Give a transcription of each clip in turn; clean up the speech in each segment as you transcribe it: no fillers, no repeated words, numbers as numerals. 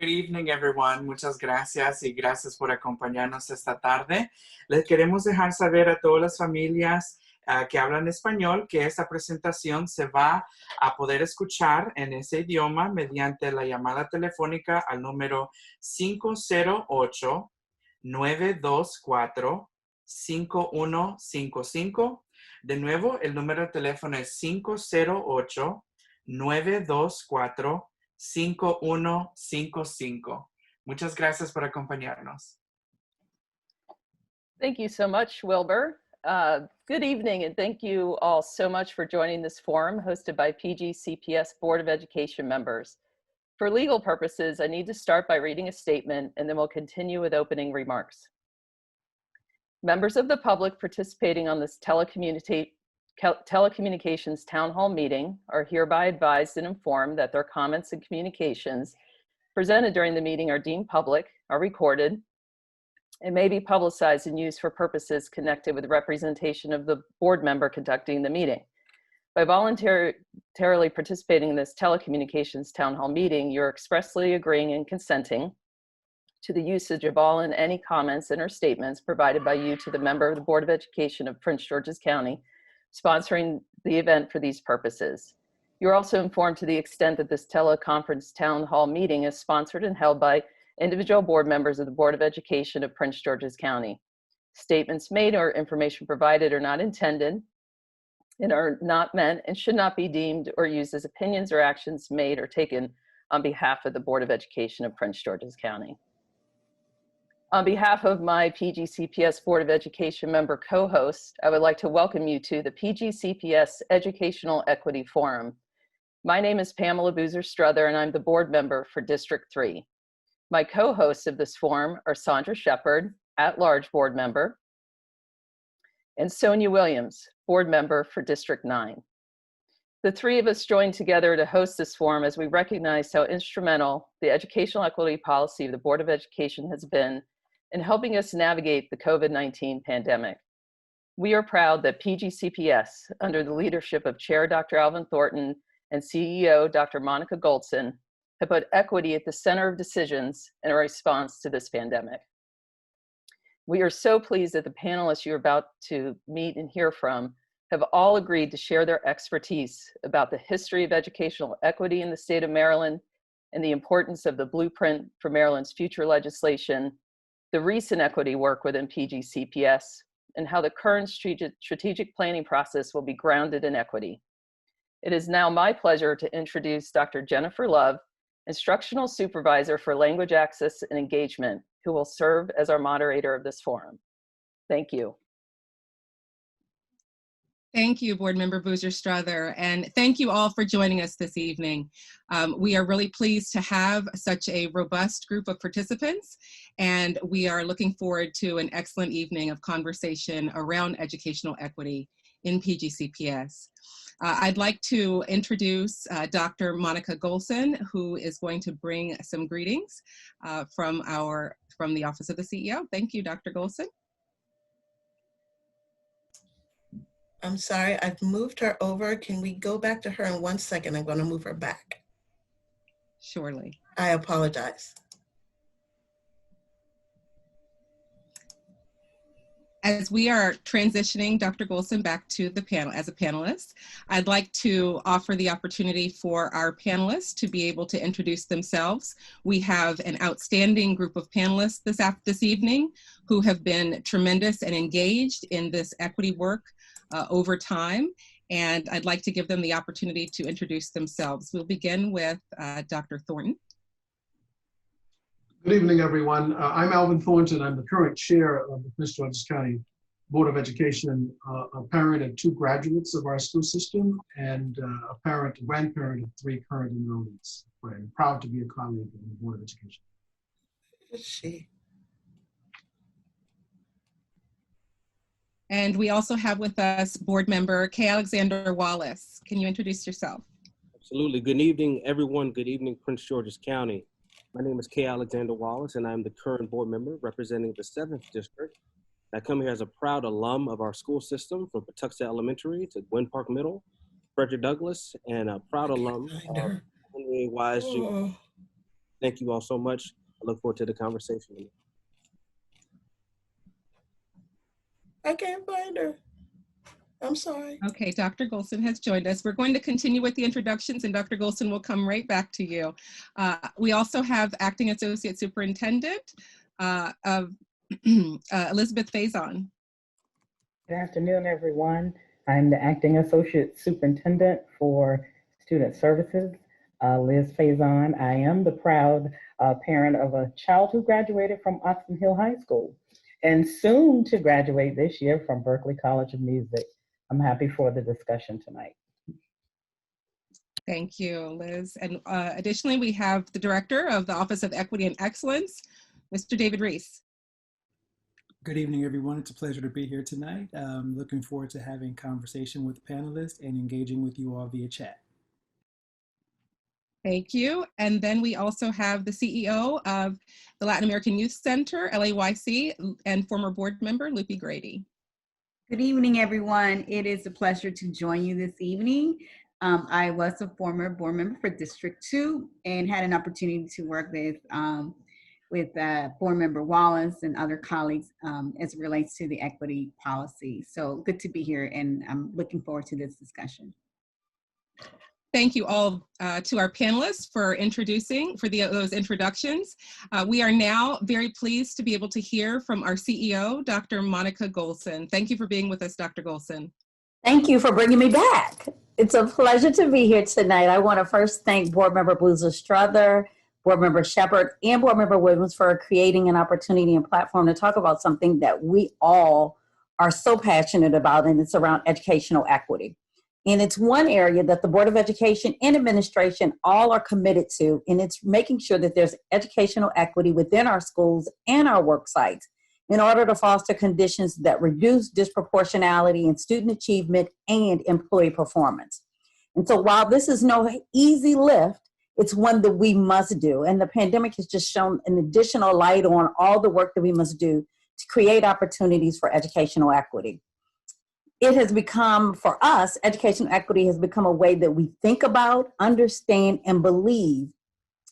Good evening, everyone. Muchas gracias y gracias por acompañarnos esta tarde. Les queremos dejar saber a todas las familias que hablan español que esta presentación se va a poder escuchar en ese idioma mediante la llamada telefónica al número 508-924-5155. De nuevo, el número de teléfono es 508-924-5155. Muchas gracias por acompañarnos. Thank you so much, Wilbur. Good evening, and thank you all so much for joining this forum hosted by PGCPS Board of Education members. For legal purposes, I need to start by reading a statement, and then we'll continue with opening remarks. Members of the public participating on this telecommunications town hall meeting are hereby advised and informed that their comments and communications presented during the meeting are deemed public, are recorded, and may be publicized and used for purposes connected with representation of the board member conducting the meeting. By voluntarily participating in this telecommunications town hall meeting, you're expressly agreeing and consenting to the usage of all and any comments and or statements provided by you to the member of the Board of Education of Prince George's County, sponsoring the event for these purposes. You're also informed to the extent that this teleconference town hall meeting is sponsored and held by individual board members of the Board of Education of Prince George's County. Statements made or information provided are not intended and are not meant and should not be deemed or used as opinions or actions made or taken on behalf of the Board of Education of Prince George's County. On behalf of my PGCPS Board of Education member co-host, I would like to welcome you to the PGCPS Educational Equity Forum. My name is Pamela Boozer-Struther, and I'm the board member for District 3. My co-hosts of this forum are Sandra Shepard, at-large board member, and Sonia Williams, board member for District 9. The three of us joined together to host this forum as we recognize how instrumental the educational equity policy of the Board of Education has been in helping us navigate the COVID-19 pandemic. We are proud that PGCPS, under the leadership of Chair Dr. Alvin Thornton and CEO Dr. Monica Golson, have put equity at the center of decisions in a response to this pandemic. We are so pleased that the panelists you're about to meet and hear from have all agreed to share their expertise about the history of educational equity in the state of Maryland and the importance of the blueprint for Maryland's future legislation, the recent equity work within PGCPS, and how the current strategic planning process will be grounded in equity. It is now my pleasure to introduce Dr. Jennifer Love, Instructional Supervisor for Language Access and Engagement, who will serve as our moderator of this forum. Thank you. Thank you, Board Member Boozer-Struther, and thank you all for joining us this evening. We are really pleased to have such a robust group of participants, and we are looking forward to an excellent evening of conversation around educational equity in PGCPS. I'd like to introduce Dr. Monica Golson, who is going to bring some greetings from the Office of the CEO. Thank you, Dr. Golson. I'm sorry, I've moved her over. Can we go back to her in 1 second? I'm going to move her back. Surely. I apologize. As we are transitioning Dr. Golson back to the panel as a panelist, I'd like to offer the opportunity for our panelists to be able to introduce themselves. We have an outstanding group of panelists this evening who have been tremendous and engaged in this equity work over time, and I'd like to give them the opportunity to introduce themselves. We'll begin with Dr. Thornton. Good evening, everyone. I'm Alvin Thornton. I'm the current chair of the Prince George's County Board of Education, a parent of 2 graduates of our school system, and a grandparent of 3 current enrollees. I'm proud to be a colleague of the Board of Education. Is she? And we also have with us board member Kay Alexander Wallace. Can you introduce yourself? Absolutely. Good evening, everyone. Good evening, Prince George's County. My name is Kay Alexander Wallace, and I'm the current board member representing the 7th District. I come here as a proud alum of our school system from Patuxent Elementary to Gwynn Park Middle, Frederick Douglass, and a proud alum of Wise Junior. Thank you all so much. I look forward to the conversation. I can't find her. I'm sorry. Okay, Dr. Golson has joined us. We're going to continue with the introductions, and Dr. Golson will come right back to you. We also have Acting Associate Superintendent of Elizabeth Faison. Good afternoon, everyone. I'm the Acting Associate Superintendent for Student Services, Liz Faison. I am the proud parent of a child who graduated from Oxon Hill High School and soon to graduate this year from Berklee College of Music. I'm happy for the discussion tonight. Thank you, Liz. And additionally, we have the Director of the Office of Equity and Excellence, Mr. David Reese. Good evening, everyone. It's a pleasure to be here tonight. Looking forward to having conversation with panelists and engaging with you all via chat. Thank you. And then we also have the CEO of the Latin American Youth Center, LAYC, and former board member, Lupe Grady. Good evening, everyone. It is a pleasure to join you this evening. I was a former board member for District 2 and had an opportunity to work with board member Wallace and other colleagues as it relates to the equity policy. So good to be here, and I'm looking forward to this discussion. Thank you all to our panelists for those introductions. We are now very pleased to be able to hear from our CEO, Dr. Monica Golson. Thank you for being with us, Dr. Golson. Thank you for bringing me back. It's a pleasure to be here tonight. I want to first thank Board Member Boozer-Strother, Board Member Shepard, and Board Member Williams for creating an opportunity and platform to talk about something that we all are so passionate about, and it's around educational equity. And it's one area that the Board of Education and administration all are committed to, and it's making sure that there's educational equity within our schools and our work sites in order to foster conditions that reduce disproportionality in student achievement and employee performance. And so while this is no easy lift, it's one that we must do. And the pandemic has just shown an additional light on all the work that we must do to create opportunities for educational equity. It has become, for us, educational equity has become a way that we think about, understand, and believe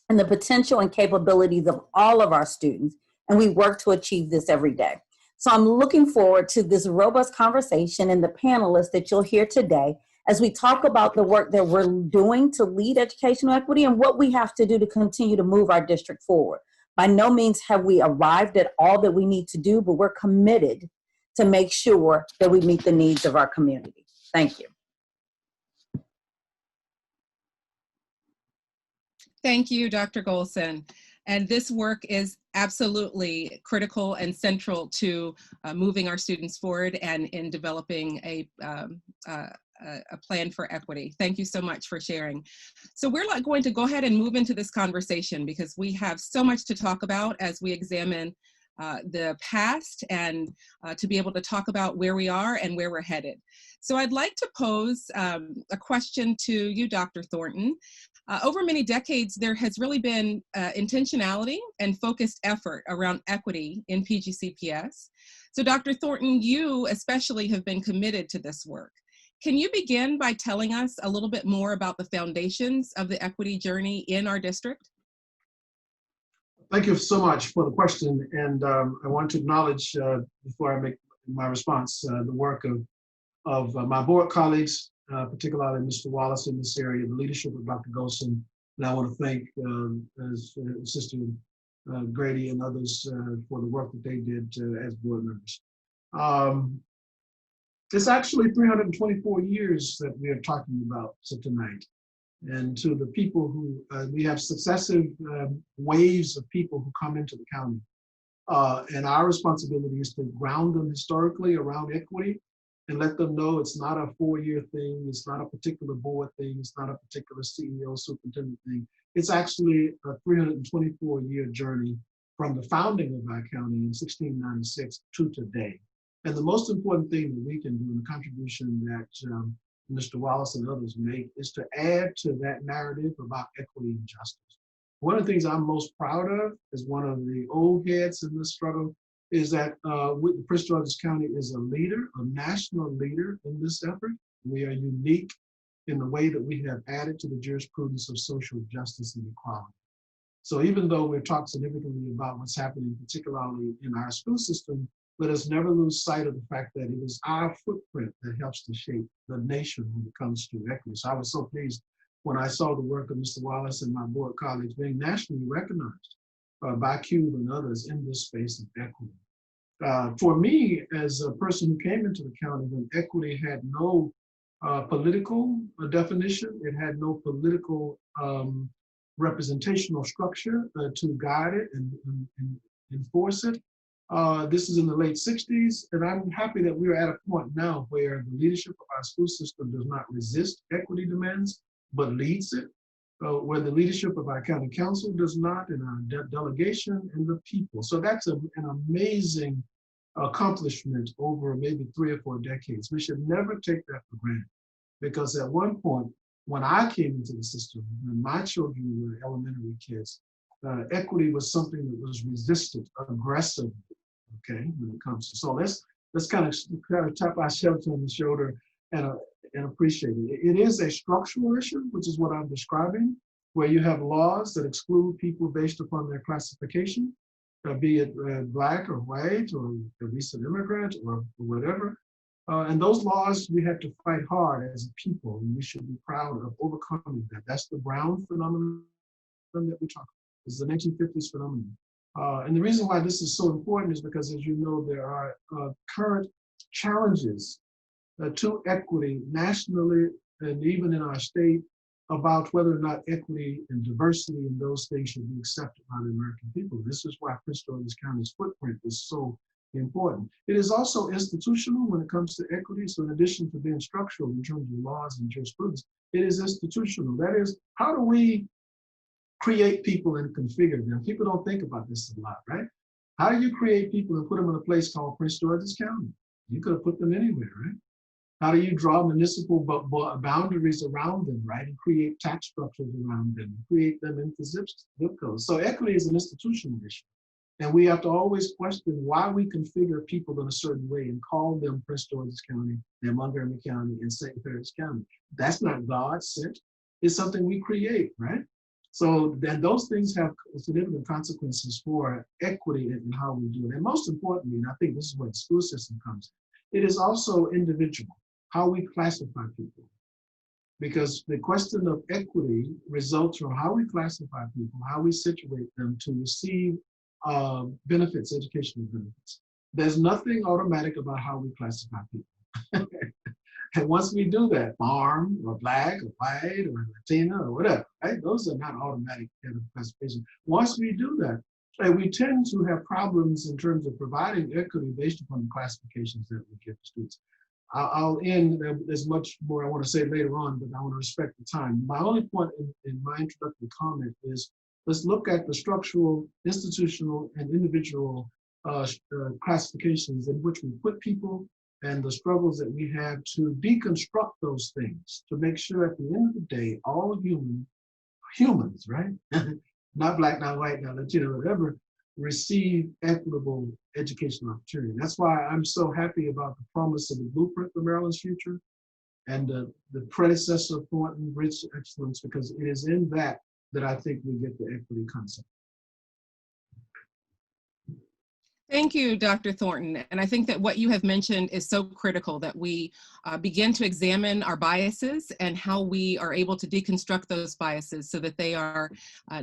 in the potential and capabilities of all of our students, and we work to achieve this every day. So I'm looking forward to this robust conversation and the panelists that you'll hear today as we talk about the work that we're doing to lead educational equity and what we have to do to continue to move our district forward. By no means have we arrived at all that we need to do, but we're committed to make sure that we meet the needs of our community. Thank you. Thank you, Dr. Golson. And this work is absolutely critical and central to moving our students forward and in developing a plan for equity. Thank you so much for sharing. So we're going to go ahead and move into this conversation because we have so much to talk about as we examine the past and to be able to talk about where we are and where we're headed. So I'd like to pose a question to you, Dr. Thornton. Over many decades, there has really been intentionality and focused effort around equity in PGCPS. So Dr. Thornton, you especially have been committed to this work. Can you begin by telling us a little bit more about the foundations of the equity journey in our district? Thank you so much for the question. And I want to acknowledge, before I make my response, the work of my board colleagues, particularly Mr. Wallace in this area, the leadership of Dr. Golson. And I want to thank Sister Grady and others for the work that they did as board members. It's actually 324 years that we are talking about tonight. And to the people who, we have successive waves of people who come into the county. And our responsibility is to ground them historically around equity and let them know it's not a 4-year thing, it's not a particular board thing, it's not a particular CEO, superintendent thing. It's actually a 324-year journey from the founding of our county in 1696 to today. And the most important thing that we can do, and the contribution that Mr. Wallace and others make, is to add to that narrative about equity and justice. One of the things I'm most proud of as one of the old heads in this struggle is that Prince George's County is a leader, a national leader in this effort. We are unique in the way that we have added to the jurisprudence of social justice and equality. So even though we've talked significantly about what's happening, particularly in our school system, let us never lose sight of the fact that it is our footprint that helps to shape the nation when it comes to equity. So I was so pleased when I saw the work of Mr. Wallace and my board colleagues being nationally recognized by CUBE and others in this space of equity. For me, as a person who came into the county when equity had no political definition, it had no political representational structure to guide it and enforce it. This is in the late 60s, and I'm happy that we're at a point now where the leadership of our school system does not resist equity demands, but leads it, where the leadership of our county council does not, and our delegation and the people. So that's an amazing accomplishment over maybe 3 or 4 decades. We should never take that for granted, because at one point, when I came into the system, when my children were elementary kids, equity was something that was resisted aggressively, okay, when it comes to. So let's kind of tap ourselves on the shoulder and appreciate it. It is a structural issue, which is what I'm describing, where you have laws that exclude people based upon their classification, be it Black or white or a recent immigrant or whatever. And those laws, we have to fight hard as a people, and we should be proud of overcoming that. That's the Brown phenomenon that we talk about. It's the 1950s phenomenon. And the reason why this is so important is because, as you know, there are current challenges to equity nationally and even in our state about whether or not equity and diversity and those things should be accepted by the American people. This is why Prince George's County's footprint is so important. It is also institutional when it comes to equity. So in addition to being structural in terms of laws and jurisprudence, it is institutional. That is, how do we create people and configure them? People don't think about this a lot, right? How do you create people and put them in a place called Prince George's County? You could have put them anywhere, right? How do you draw municipal boundaries around them, right? And create tax structures around them, create them into zip codes. So equity is an institutional issue. And we have to always question why we configure people in a certain way and call them Prince George's County, and Montgomery County, and St. Clair's County. That's not God sent. It's something we create, right? So then those things have significant consequences for equity and how we do it. And most importantly, and I think this is where the school system comes in, it is also individual, how we classify people. Because the question of equity results from how we classify people, how we situate them to receive benefits, educational benefits. There's nothing automatic about how we classify people. And once we do that, farm or Black or white or Latina or whatever, right? Those are not automatic kind of classification. Once we do that, and we tend to have problems in terms of providing equity based upon the classifications that we give to students. I'll end, there's much more I want to say later on, but I want to respect the time. My only point in my introductory comment is, let's look at the structural, institutional, and individual classifications in which we put people and the struggles that we have to deconstruct those things, to make sure at the end of the day, all humans, right? Not Black, not white, not Latino, whatever, receive equitable educational opportunity. That's why I'm so happy about the promise of the blueprint for Maryland's future and the predecessor of Thornton, Rich Excellence, because it is in that I think we get the equity concept. Thank you, Dr. Thornton. And I think that what you have mentioned is so critical, that we begin to examine our biases and how we are able to deconstruct those biases so that they are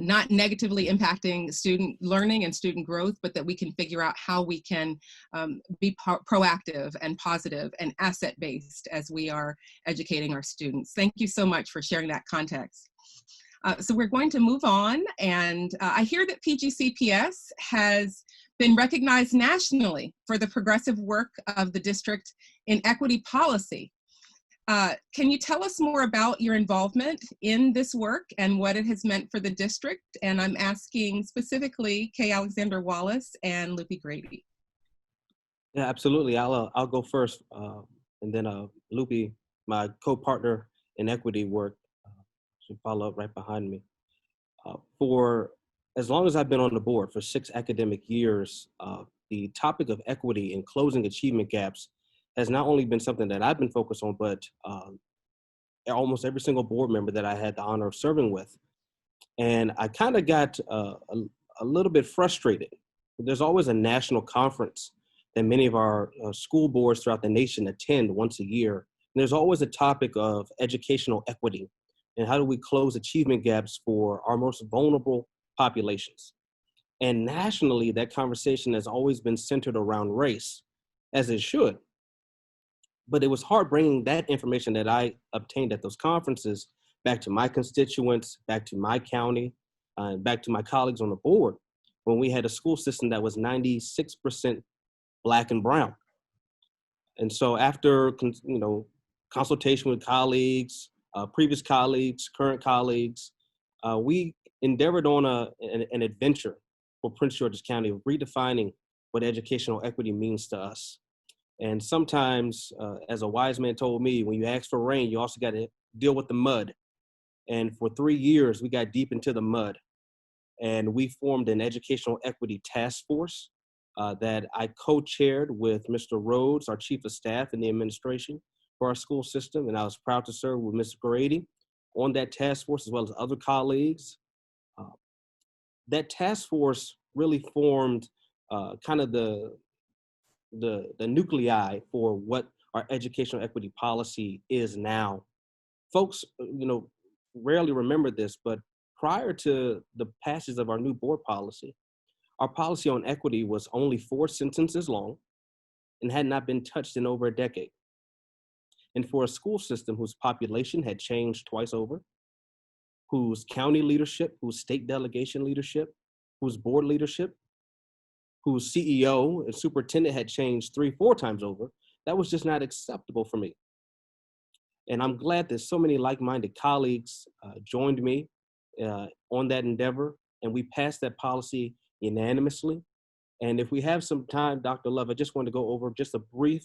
not negatively impacting student learning and student growth, but that we can figure out how we can be proactive and positive and asset-based as we are educating our students. Thank you so much for sharing that context. So we're going to move on, and I hear that PGCPS has been recognized nationally for the progressive work of the district in equity policy. Can you tell us more about your involvement in this work and what it has meant for the district? And I'm asking specifically Kay Alexander Wallace and Loopy Grady. Yeah, absolutely. I'll go first, and then Loopy, my co-partner in equity work, should follow up right behind me. For as long as I've been on the board, for 6 academic years, the topic of equity and closing achievement gaps has not only been something that I've been focused on, but almost every single board member that I had the honor of serving with. And I kind of got a little bit frustrated. There's always a national conference that many of our school boards throughout the nation attend once a year. And there's always a topic of educational equity and how do we close achievement gaps for our most vulnerable populations. And nationally, that conversation has always been centered around race, as it should. But it was hard bringing that information that I obtained at those conferences back to my constituents, back to my county, and back to my colleagues on the board when we had a school system that was 96% Black and brown. And so after consultation with colleagues, previous colleagues, current colleagues, we endeavored on an adventure for Prince George's County of redefining what educational equity means to us. And sometimes, as a wise man told me, when you ask for rain, you also got to deal with the mud. And for 3 years, we got deep into the mud. And we formed an educational equity task force that I co-chaired with Mr. Rhodes, our chief of staff in the administration for our school system. And I was proud to serve with Mr. Grady on that task force, as well as other colleagues. That task force really formed kind of the nuclei for what our educational equity policy is now. Folks, rarely remember this, but prior to the passage of our new board policy, our policy on equity was only 4 sentences long and had not been touched in over a decade. And for a school system whose population had changed twice over, whose county leadership, whose state delegation leadership, whose board leadership, whose CEO and superintendent had changed 3-4 times over, that was just not acceptable for me. And I'm glad that so many like-minded colleagues joined me on that endeavor, and we passed that policy unanimously. And if we have some time, Dr. Love, I just want to go over just a brief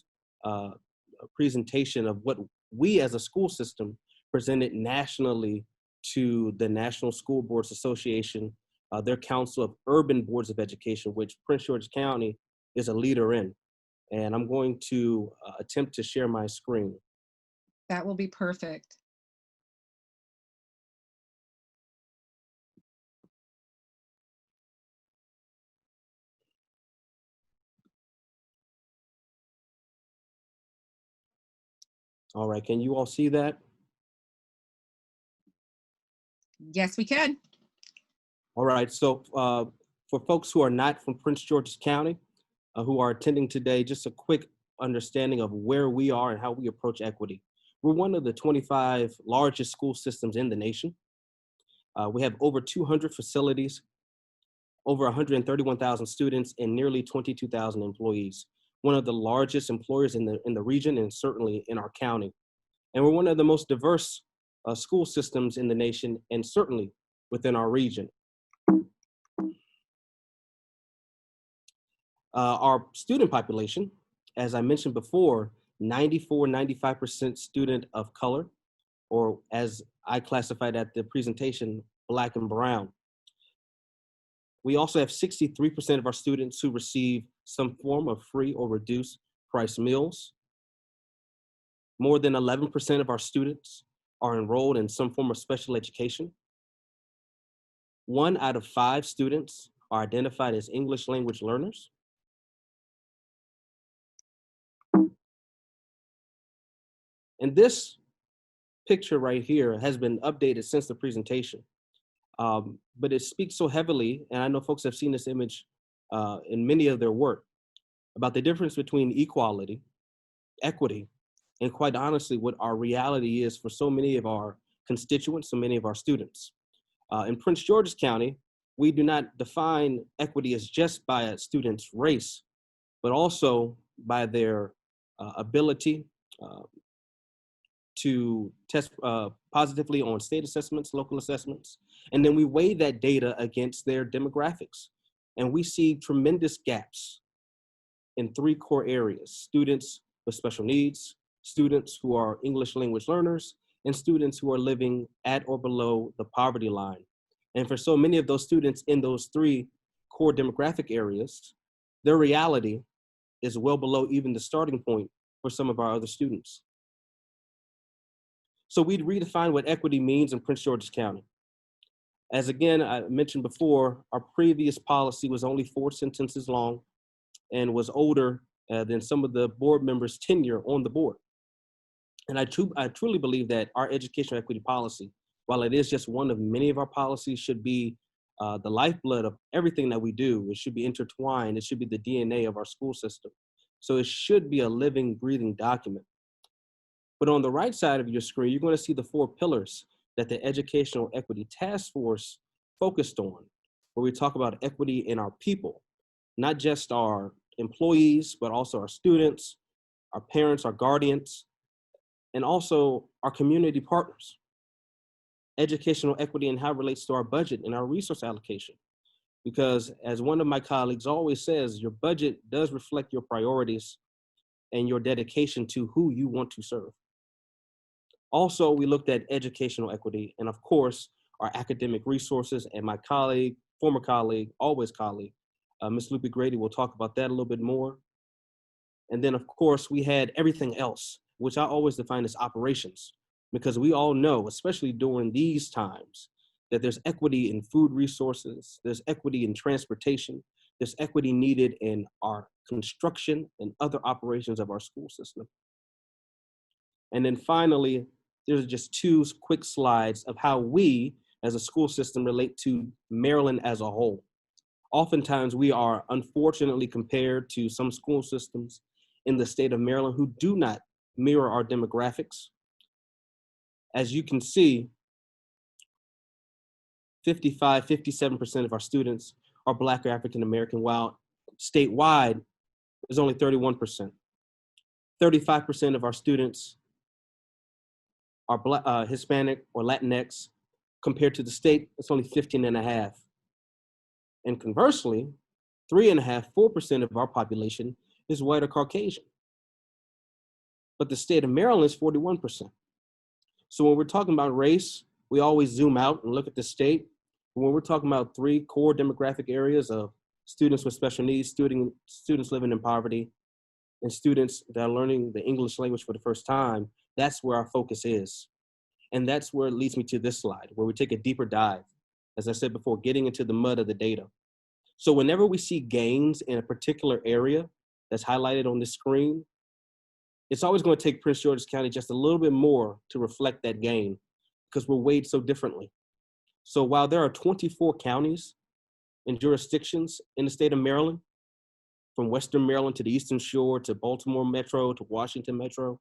presentation of what we as a school system presented nationally to the National School Boards Association, their Council of Urban Boards of Education, which Prince George's County is a leader in. And I'm going to attempt to share my screen. That will be perfect. All right, can you all see that? Yes, we can. All right, so for folks who are not from Prince George's County, who are attending today, just a quick understanding of where we are and how we approach equity. We're one of the 25 largest school systems in the nation. We have over 200 facilities, over 131,000 students, and nearly 22,000 employees. One of the largest employers in the region and certainly in our county. And we're one of the most diverse school systems in the nation and certainly within our region. Our student population, as I mentioned before, 95% student of color, or as I classified at the presentation, Black and brown. We also have 63% of our students who receive some form of free or reduced price meals. More than 11% of our students are enrolled in some form of special education. 1 out of 5 students are identified as English language learners. And this picture right here has been updated since the presentation, but it speaks so heavily, and I know folks have seen this image in many of their work, about the difference between equality, equity, and quite honestly, what our reality is for so many of our constituents, so many of our students. In Prince George's County, we do not define equity as just by a student's race, but also by their ability to test positively on state assessments, local assessments, and then we weigh that data against their demographics. And we see tremendous gaps in 3 core areas: students with special needs, students who are English language learners, and students who are living at or below the poverty line. And for so many of those students in those 3 core demographic areas, their reality is well below even the starting point for some of our other students. So we'd redefine what equity means in Prince George's County. As again, I mentioned before, our previous policy was only 4 sentences long and was older than some of the board members' tenure on the board. And I truly believe that our educational equity policy, while it is just one of many of our policies, should be the lifeblood of everything that we do. It should be intertwined. It should be the DNA of our school system. So it should be a living, breathing document. But on the right side of your screen, you're going to see the 4 pillars that the Educational Equity Task Force focused on, where we talk about equity in our people, not just our employees, but also our students, our parents, our guardians, and also our community partners. Educational equity and how it relates to our budget and our resource allocation. Because as one of my colleagues always says, your budget does reflect your priorities and your dedication to who you want to serve. Also, we looked at educational equity and of course, our academic resources, and my colleague, former colleague, always colleague, Ms. Lupe Grady will talk about that a little bit more. And then of course, we had everything else, which I always define as operations, because we all know, especially during these times, that there's equity in food resources, there's equity in transportation, there's equity needed in our construction and other operations of our school system. And then finally, there's just 2 quick slides of how we as a school system relate to Maryland as a whole. Oftentimes we are unfortunately compared to some school systems in the state of Maryland who do not mirror our demographics. As you can see, 57% of our students are Black or African American, while statewide is only 31%. 35% of our students are Black, Hispanic or Latinx. Compared to the state, it's only 15.5. And conversely, 3.5, 4% of our population is white or Caucasian. But the state of Maryland is 41%. So when we're talking about race, we always zoom out and look at the state. When we're talking about 3 core demographic areas of students with special needs, students living in poverty, and students that are learning the English language for the first time, that's where our focus is. And that's where it leads me to this slide, where we take a deeper dive, as I said before, getting into the mud of the data. So whenever we see gains in a particular area that's highlighted on the screen, it's always going to take Prince George's County just a little bit more to reflect that gain, because we're weighed so differently. So while there are 24 counties and jurisdictions in the state of Maryland, from Western Maryland to the Eastern Shore to Baltimore Metro to Washington Metro,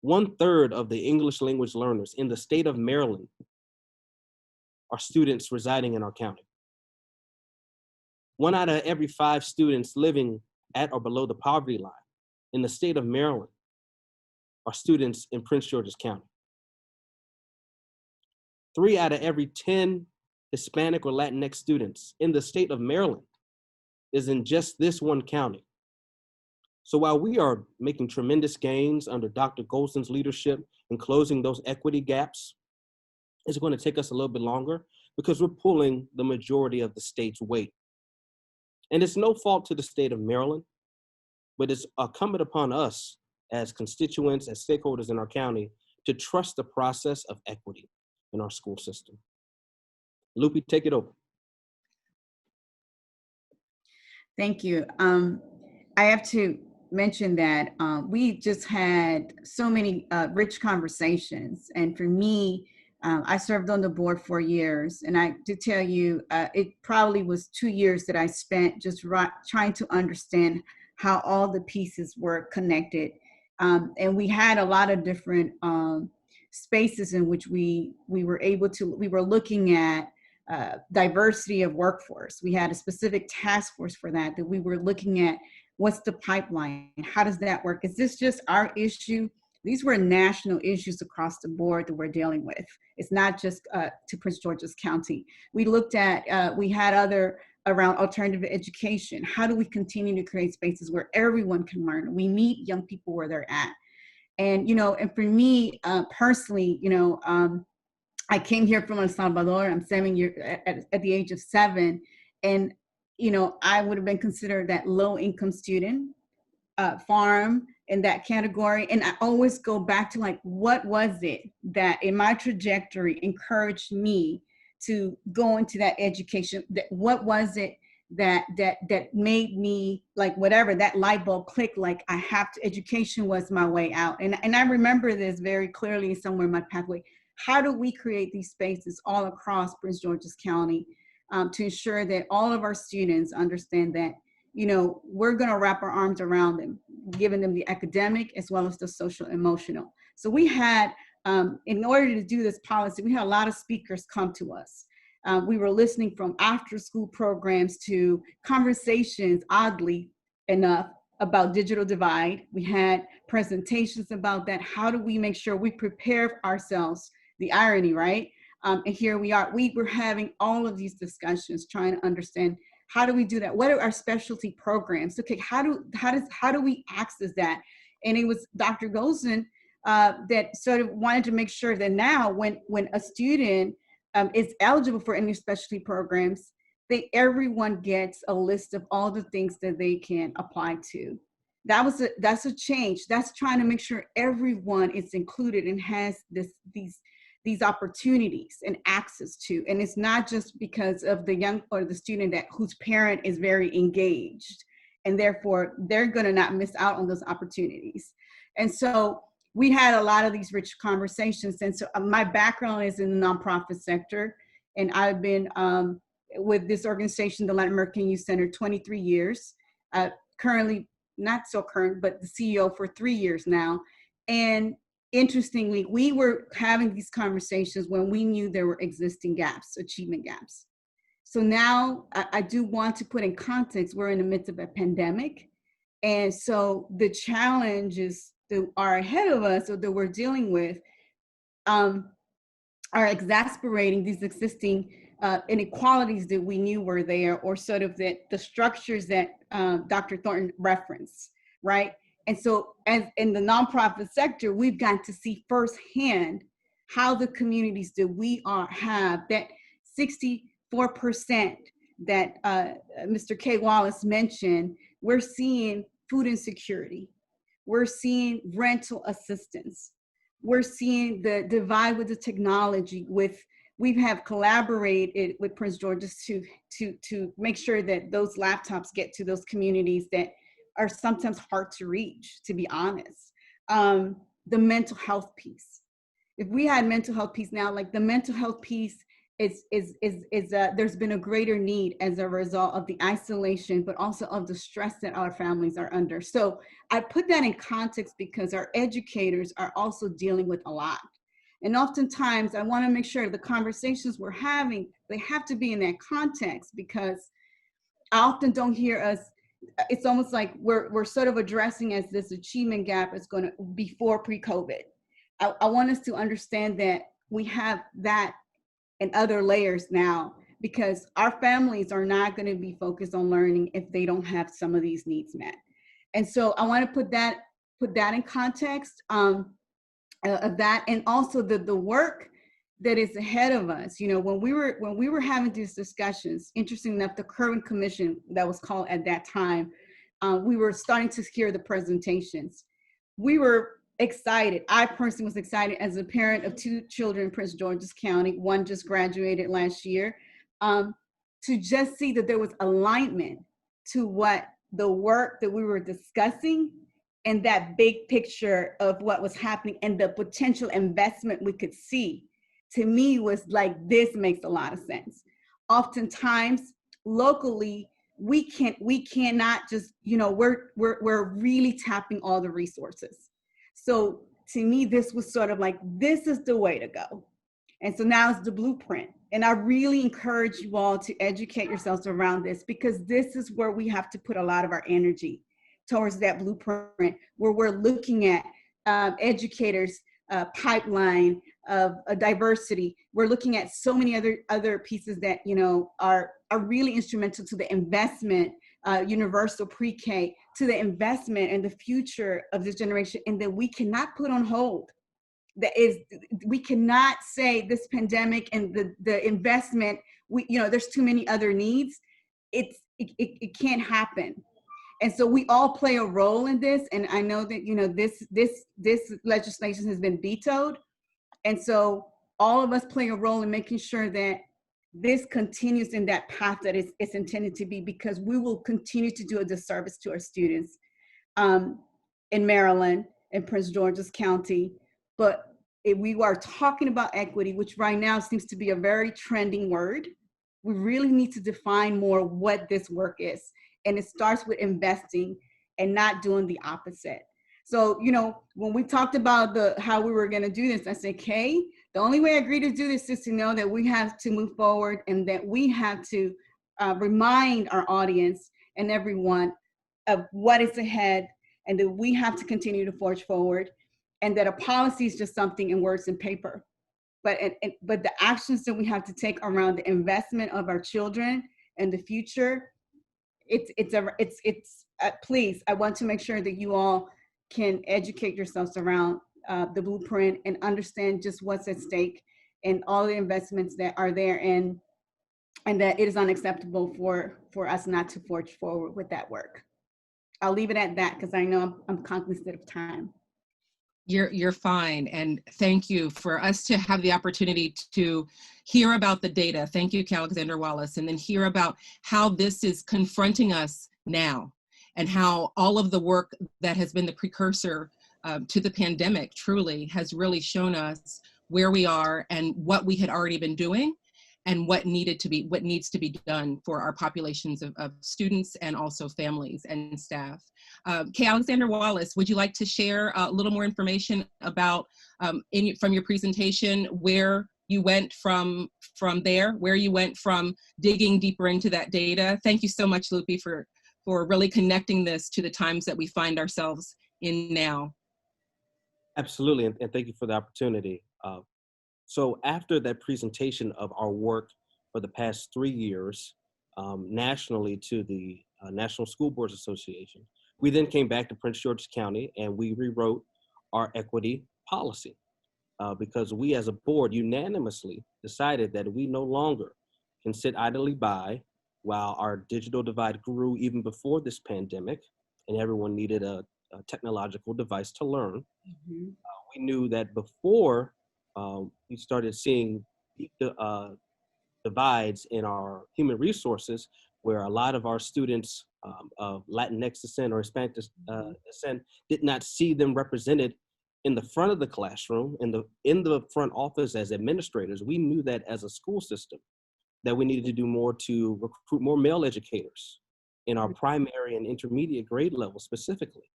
1/3 of the English language learners in the state of Maryland are students residing in our county. 1 out of every 5 students living at or below the poverty line in the state of Maryland are students in Prince George's County. 3 out of every 10 Hispanic or Latinx students in the state of Maryland is in just this one county. So while we are making tremendous gains under Dr. Golson's leadership in closing those equity gaps, it's going to take us a little bit longer because we're pulling the majority of the state's weight. And it's no fault to the state of Maryland, but it's incumbent upon us as constituents, as stakeholders in our county, to trust the process of equity in our school system. Lupe, take it over. Thank you. I have to mention that we just had so many rich conversations. And for me, I served on the board for years. And I to tell you, it probably was 2 years that I spent just trying to understand how all the pieces were connected. And we had a lot of different spaces in which we were looking at diversity of workforce. We had a specific task force for that we were looking at. What's the pipeline? How does that work? Is this just our issue? These were national issues across the board that we're dealing with. It's not just to Prince George's County. We looked at, we had other around alternative education. How do we continue to create spaces where everyone can learn? We meet young people where they're at. And, you know, and for me personally, you know, I came here from El Salvador. I'm 7 years at the age of 7. And, you know, I would have been considered that low income student, farm, in that category. And I always go back to like, what was it that in my trajectory encouraged me to go into that education? What was it that made me, like, whatever, that light bulb click, like I have to, education was my way out. And I remember this very clearly somewhere in my pathway. How do we create these spaces all across Prince George's County to ensure that all of our students understand that, you know, we're going to wrap our arms around them, giving them the academic as well as the social emotional. So we had, in order to do this policy, we had a lot of speakers come to us. We were listening from after school programs to conversations, oddly enough, about digital divide. We had presentations about that. How do we make sure we prepare ourselves? The irony, right? And here we are. We were having all of these discussions, trying to understand, how do we do that? What are our specialty programs? Okay, how do we access that? And it was Dr. Golson that sort of wanted to make sure that now when a student is eligible for any specialty programs, everyone gets a list of all the things that they can apply to. That's a change. That's trying to make sure everyone is included and has these opportunities and access to. And it's not just because of the young or the student whose parent is very engaged, and therefore they're going to not miss out on those opportunities. And so we had a lot of these rich conversations. And so my background is in the nonprofit sector, and I've been with this organization, the Latin American Youth Center, 23 years, currently, not so current, but the CEO for 3 years now. And interestingly, we were having these conversations when we knew there were existing gaps, achievement gaps. So now I do want to put in context, we're in the midst of a pandemic. And so the challenges that are ahead of us or that we're dealing with are exacerbating these existing inequalities that we knew were there, or sort of the structures that Dr. Thornton referenced, right? And so as in the nonprofit sector, we've got to see firsthand how the communities that we have, that 64% that Mr. K. Wallace mentioned, we're seeing food insecurity. We're seeing rental assistance. We're seeing the divide with the technology. We have collaborated with Prince George's to make sure that those laptops get to those communities that are sometimes hard to reach, to be honest. The mental health piece. If we had mental health piece now, like the mental health piece there's been a greater need as a result of the isolation, but also of the stress that our families are under. So I put that in context because our educators are also dealing with a lot. And oftentimes I want to make sure the conversations we're having, they have to be in that context, because I often don't hear us. It's almost like we're sort of addressing as this achievement gap is going to before pre-COVID. I want us to understand that we have that and other layers now, because our families are not going to be focused on learning if they don't have some of these needs met. And so I want to put that in context of that, and also the work that is ahead of us. You know, when we were having these discussions, interesting enough, the Curran Commission that was called at that time, we were starting to hear the presentations. We were excited. I personally was excited as a parent of 2 children in Prince George's County. One just graduated last year, to just see that there was alignment to what the work that we were discussing and that big picture of what was happening and the potential investment we could see. To me, was like, this makes a lot of sense. Oftentimes, locally, we cannot just, you know, we're really tapping all the resources. So to me, this was sort of like, this is the way to go. And so now it's the blueprint. And I really encourage you all to educate yourselves around this, because this is where we have to put a lot of our energy towards that blueprint, where we're looking at educators, pipeline of diversity. We're looking at so many other pieces that, you know, are really instrumental to the investment, universal pre-K, to the investment and the future of this generation, and that we cannot put on hold. We cannot say this pandemic and the investment, you know, there's too many other needs. It can't happen. And so we all play a role in this. And I know that, you know, this legislation has been vetoed. And so all of us play a role in making sure that this continues in that path that it's intended to be, because we will continue to do a disservice to our students in Maryland and Prince George's County. But if we are talking about equity, which right now seems to be a very trending word, we really need to define more what this work is. And it starts with investing and not doing the opposite. So, you know, when we talked about how we were going to do this, I said, Kay, the only way I agree to do this is to know that we have to move forward, and that we have to remind our audience and everyone of what is ahead, and that we have to continue to forge forward, and that a policy is just something in words and paper. But the actions that we have to take around the investment of our children and the future, please, I want to make sure that you all can educate yourselves around the blueprint and understand just what's at stake and all the investments that are there, and that it is unacceptable for us not to forge forward with that work. I'll leave it at that because I know I'm cognizant of time. You're fine, and thank you for us to have the opportunity to hear about the data. Thank you, Alexander Wallace, and then hear about how this is confronting us now, and how all of the work that has been the precursor to the pandemic truly has really shown us where we are and what we had already been doing, and what needs to be done for our populations of students and also families and staff. Kay Alexander Wallace, would you like to share a little more information about, from your presentation, where you went from there, where you went from digging deeper into that data? Thank you so much, Lupi, for really connecting this to the times that we find ourselves in now. Absolutely, and thank you for the opportunity. So after that presentation of our work for the past 3 years nationally to the National School Boards Association, we then came back to Prince George's County and we rewrote our equity policy because we as a board unanimously decided that we no longer can sit idly by while our digital divide grew even before this pandemic and everyone needed a technological device to learn. Mm-hmm. We knew that before we started seeing divides in our human resources, where a lot of our students of Latinx descent or Hispanic descent did not see them represented in the front of the classroom, in the front office as administrators. We knew that as a school system, that we needed to do more to recruit more male educators in our primary and intermediate grade level specifically.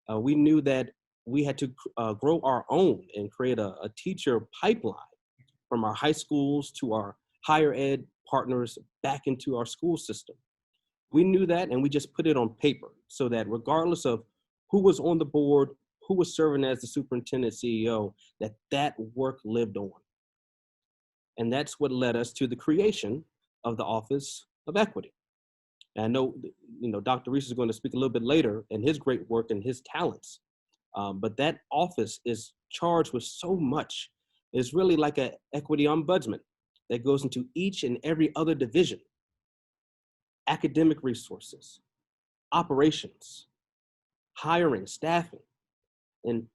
We knew that we had to grow our own and create a teacher pipeline from our high schools to our higher ed partners back into our school system. We knew that, and we just put it on paper so that regardless of who was on the board, who was serving as the superintendent CEO, that work lived on. And that's what led us to the creation of the Office of Equity. And I know, Dr. Reese is going to speak a little bit later and his great work and his talents. But that office is charged with so much. It's really like an equity ombudsman that goes into each and every other division: academic resources, operations, hiring, staffing, and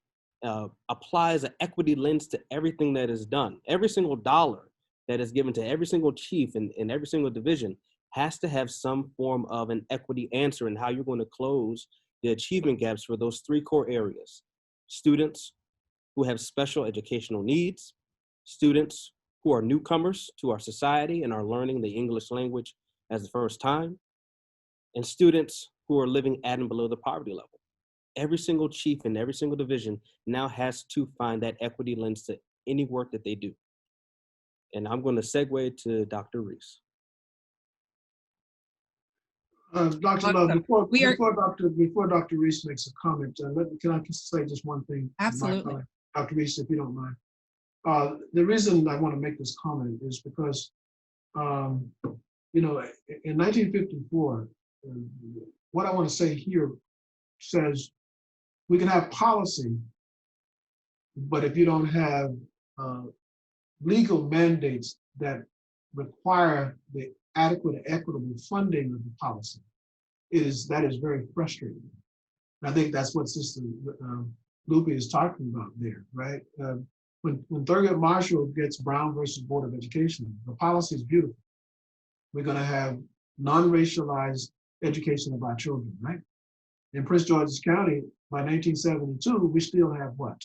applies an equity lens to everything that is done. Every single dollar that is given to every single chief in every single division has to have some form of an equity answer in how you're going to close the achievement gaps for those 3 core areas: students who have special educational needs, students who are newcomers to our society and are learning the English language as the first time, and students who are living at and below the poverty level. Every single chief in every single division now has to find that equity lens to any work that they do. And I'm going to segue to Dr. Reese. Dr. Love, before Dr. Reese makes a comment, can I just say just one thing? Absolutely. Dr. Reese, if you don't mind. The reason I want to make this comment is because, in 1954, what I want to say here says we can have policy, but if you don't have legal mandates that require the adequate and equitable funding of the policy, that is very frustrating. I think that's what Sister Lupe is talking about there, right? When Thurgood Marshall gets Brown versus Board of Education, the policy is beautiful. We're going to have non-racialized education of our children, right? In Prince George's County, by 1972, we still have what?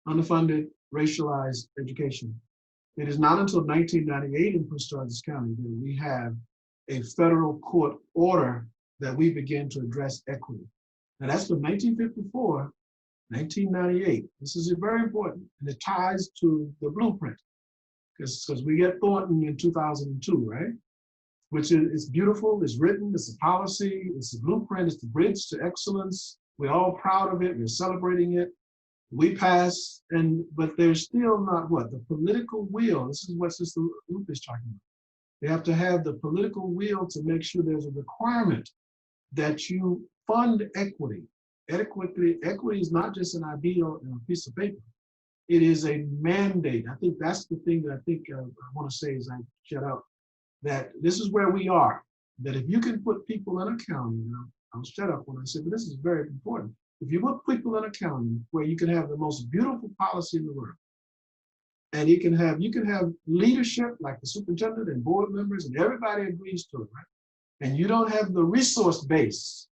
Underfunded, racialized education. It is not until 1998 in Prince George's County that we have a federal court order that we begin to address equity. And that's from 1954, 1998. This is very important, and it ties to the blueprint, because we get Thornton in 2002, right? Which is beautiful, it's written, it's a policy, it's a blueprint, it's the bridge to excellence. We're all proud of it, we're celebrating it. We pass, but there's still not what? The political will. This is what Sister Lupe is talking about. They have to have the political will to make sure there's a requirement that you fund equity. Equity is not just an idea on a piece of paper. It is a mandate. I think that's the thing that I want to say as I shut up, that this is where we are. That if you can put people in a county, I'll shut up when I say, but this is very important. If you put people in a county where you can have the most beautiful policy in the world, and you can have leadership like the superintendent and board members, and everybody agrees to it, right? And you don't have the resource base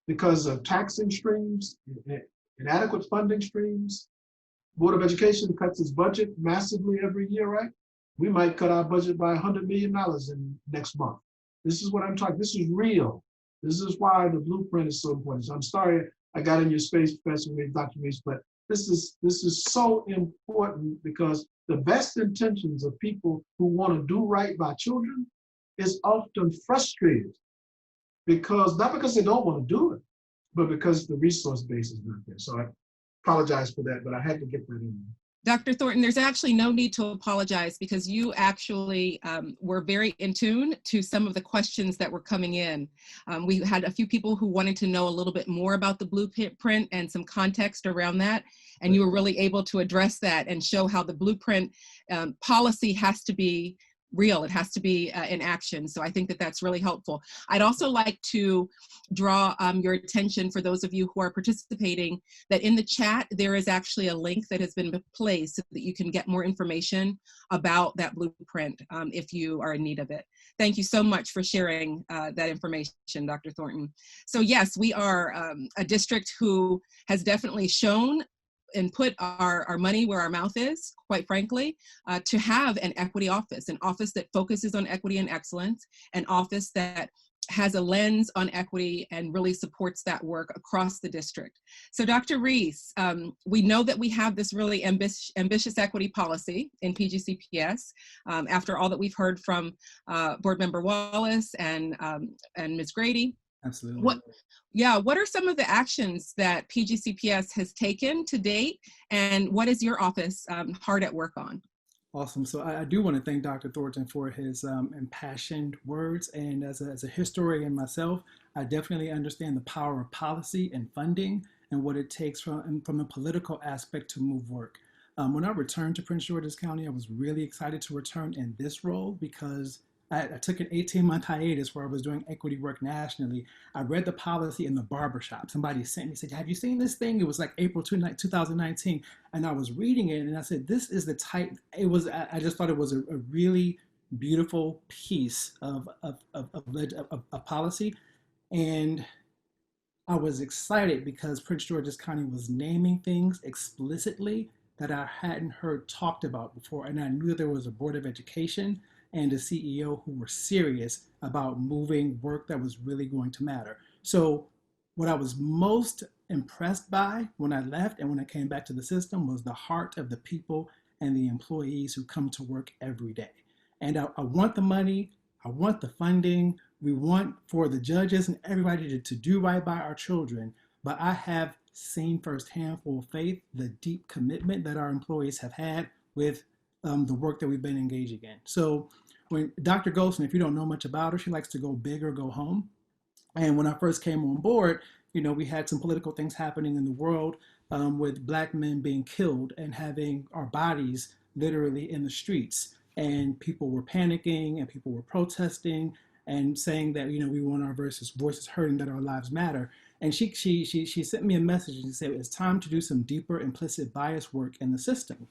because of taxing streams, inadequate funding streams. Board of Education cuts its budget massively every year, right? We might cut our budget by $100 million in next month. This is what I'm talking, this is real. This is why the blueprint is so important. So I'm sorry I got in your space, Professor Reed, Dr. Reese, but this is so important, because the best intentions of people who want to do right by children is often frustrated, because not because they don't want to do it, but because the resource base is not there. So I apologize for that, but I had to get that in. Dr. Thornton, there's actually no need to apologize, because you actually were very in tune to some of the questions that were coming in. We had a few people who wanted to know a little bit more about the blueprint and some context around that, and you were really able to address that and show how the blueprint policy has to be real. It has to be in action. So I think that that's really helpful. I'd also like to draw your attention, for those of you who are participating, that in the chat, there is actually a link that has been placed so that you can get more information about that blueprint if you are in need of it. Thank you so much for sharing that information, Dr. Thornton. So yes, we are a district who has definitely shown and put our money where our mouth is, quite frankly, to have an equity office, an office that focuses on equity and excellence, an office that has a lens on equity and really supports that work across the district. So Dr. Reese, we know that we have this really ambitious equity policy in PGCPS, after all that we've heard from Board Member Wallace and Ms. Grady. Absolutely. What are some of the actions that PGCPS has taken to date, and what is your office hard at work on? Awesome. So I do want to thank Dr. Thornton for his impassioned words. And as a historian myself, I definitely understand the power of policy and funding and what it takes from a political aspect to move work. When I returned to Prince George's County, I was really excited to return in this role, because I took an 18-month hiatus where I was doing equity work nationally. I read the policy in the barbershop. Somebody sent me, said, have you seen this thing? It was like April 2019. And I was reading it and I said, this is the type, I just thought it was a really beautiful piece of policy. And I was excited because Prince George's County was naming things explicitly that I hadn't heard talked about before. And I knew there was a Board of Education and a CEO who were serious about moving work that was really going to matter. So what I was most impressed by when I left and when I came back to the system was the heart of the people and the employees who come to work every day. And I want the money, I want the funding, we want for the judges and everybody to do right by our children, but I have seen firsthand full faith the deep commitment that our employees have had with the work that we've been engaging in. So when Dr. Golson, if you don't know much about her, she likes to go big or go home. And when I first came on board, we had some political things happening in the world with Black men being killed and having our bodies literally in the streets. And people were panicking and people were protesting. and saying that, you know, we want our voices heard and that our lives matter. And she sent me a message and said it's time to do some deeper implicit bias work in the system.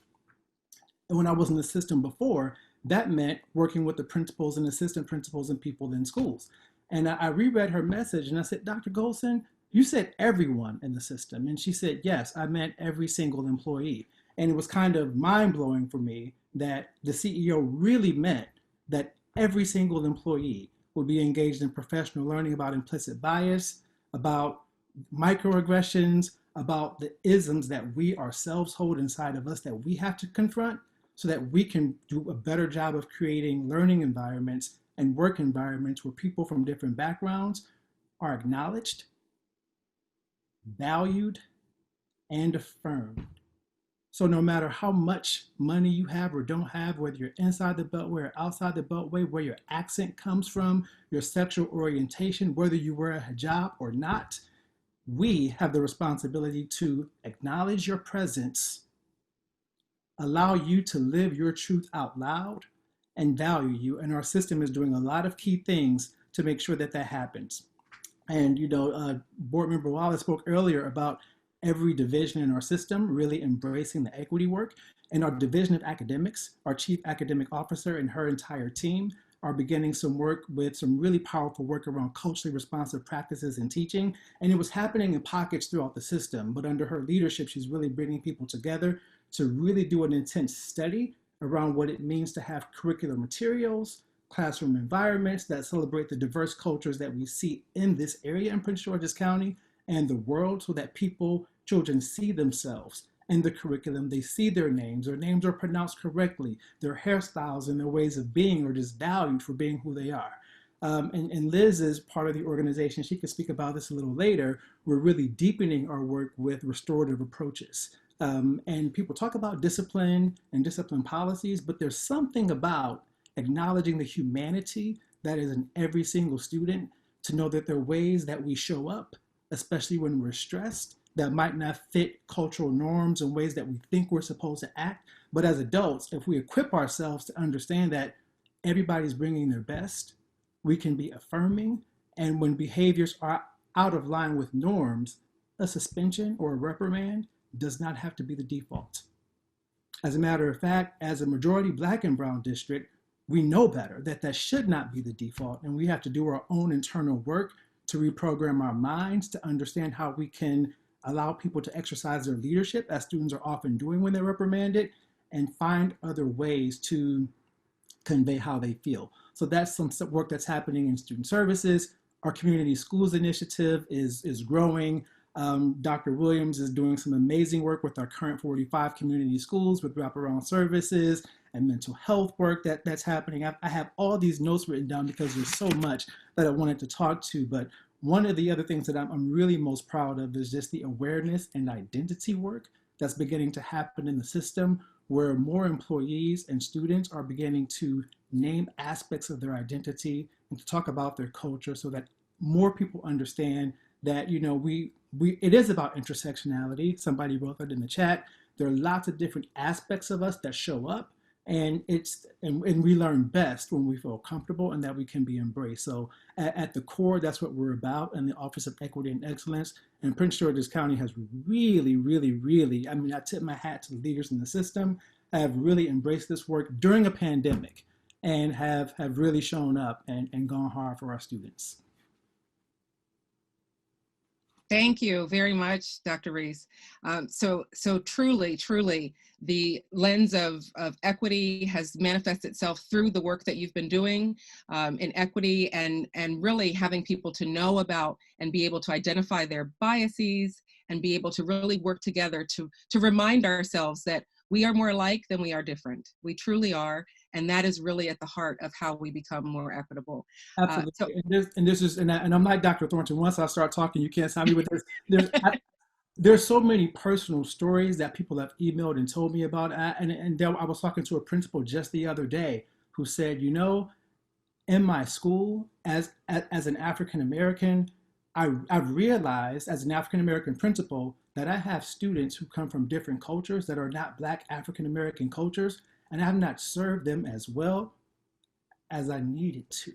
And when I was in the system before, that meant working with the principals and assistant principals and people in schools. And I reread her message and I said, Dr. Golson, you said everyone in the system. And she said, yes, I meant every single employee. And it was kind of mind-blowing for me that the CEO really meant that every single employee would be engaged in professional learning about implicit bias, about microaggressions, about the isms that we ourselves hold inside of us that we have to confront so that we can do a better job of creating learning environments and work environments where people from different backgrounds are acknowledged, valued, and affirmed. So no matter how much money you have or don't have, whether you're inside the Beltway or outside the Beltway, where your accent comes from, your sexual orientation, whether you wear a hijab or not, we have the responsibility to acknowledge your presence, allow you to live your truth out loud, and value you. And our system is doing a lot of key things to make sure that that happens. And, you know, Board Member Wallace spoke earlier about every division in our system really embracing the equity work. And our Division of Academics, our Chief Academic Officer and her entire team are beginning some work with some really powerful work around culturally responsive practices in teaching. And it was happening in pockets throughout the system, but under her leadership, she's really bringing people together to really do an intense study around what it means to have curricular materials, classroom environments that celebrate the diverse cultures that we see in this area in Prince George's County and the world, so that children see themselves in the curriculum. They see their names are pronounced correctly, their hairstyles and their ways of being are just valued for being who they are. And Liz is part of the organization. She can speak about this a little later. We're really deepening our work with restorative approaches. And people talk about discipline and discipline policies, but there's something about acknowledging the humanity that is in every single student, to know that there are ways that we show up, especially when we're stressed, that might not fit cultural norms and ways that we think we're supposed to act. But as adults, if we equip ourselves to understand that everybody's bringing their best, we can be affirming. And when behaviors are out of line with norms, a suspension or a reprimand does not have to be the default. As a matter of fact, as a majority Black and Brown district, we know better that that should not be the default. And we have to do our own internal work to reprogram our minds to understand how we can allow people to exercise their leadership, as students are often doing when they're reprimanded, and find other ways to convey how they feel. So that's some work that's happening in student services. Our community schools initiative is growing. Dr. Williams is doing some amazing work with our current 45 community schools with wraparound services and mental health work that's happening. I have all these notes written down because there's so much that I wanted to talk to, but one of the other things that I'm really most proud of is just the awareness and identity work that's beginning to happen in the system, where more employees and students are beginning to name aspects of their identity and to talk about their culture, so that more people understand that, you know, it is about intersectionality. Somebody wrote that in the chat. There are lots of different aspects of us that show up, and we learn best when we feel comfortable and that we can be embraced. So at the core, that's what we're about in the Office of Equity and Excellence. And Prince George's County has really, I mean, I tip my hat to the leaders in the system, have really embraced this work during a pandemic and have really shown up and gone hard for our students. Thank you very much, Dr. Reese. So truly, the lens of equity has manifested itself through the work that you've been doing in equity, and really having people to know about and be able to identify their biases and be able to really work together to remind ourselves that we are more alike than we are different. We truly are. And that is really at the heart of how we become more equitable. Absolutely. And I'm like Dr. Thornton. Once I start talking, you can't stop me with this. There's so many personal stories that people have emailed and told me about. And I was talking to a principal just the other day who said, you know, in my school, as an African-American, I've realized as an African-American principal that I have students who come from different cultures that are not Black African-American cultures, and I have not served them as well as I needed to.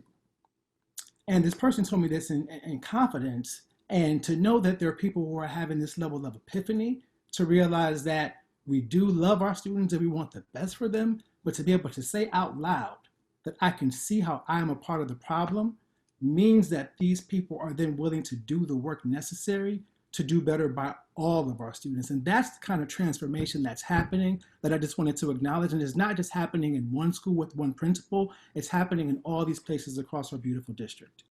And this person told me this in confidence. And to know that there are people who are having this level of epiphany, to realize that we do love our students and we want the best for them, but to be able to say out loud that I can see how I am a part of the problem means that these people are then willing to do the work necessary to do better by all of our students. And that's the kind of transformation that's happening that I just wanted to acknowledge. And it's not just happening in one school with one principal, it's happening in all these places across our beautiful district.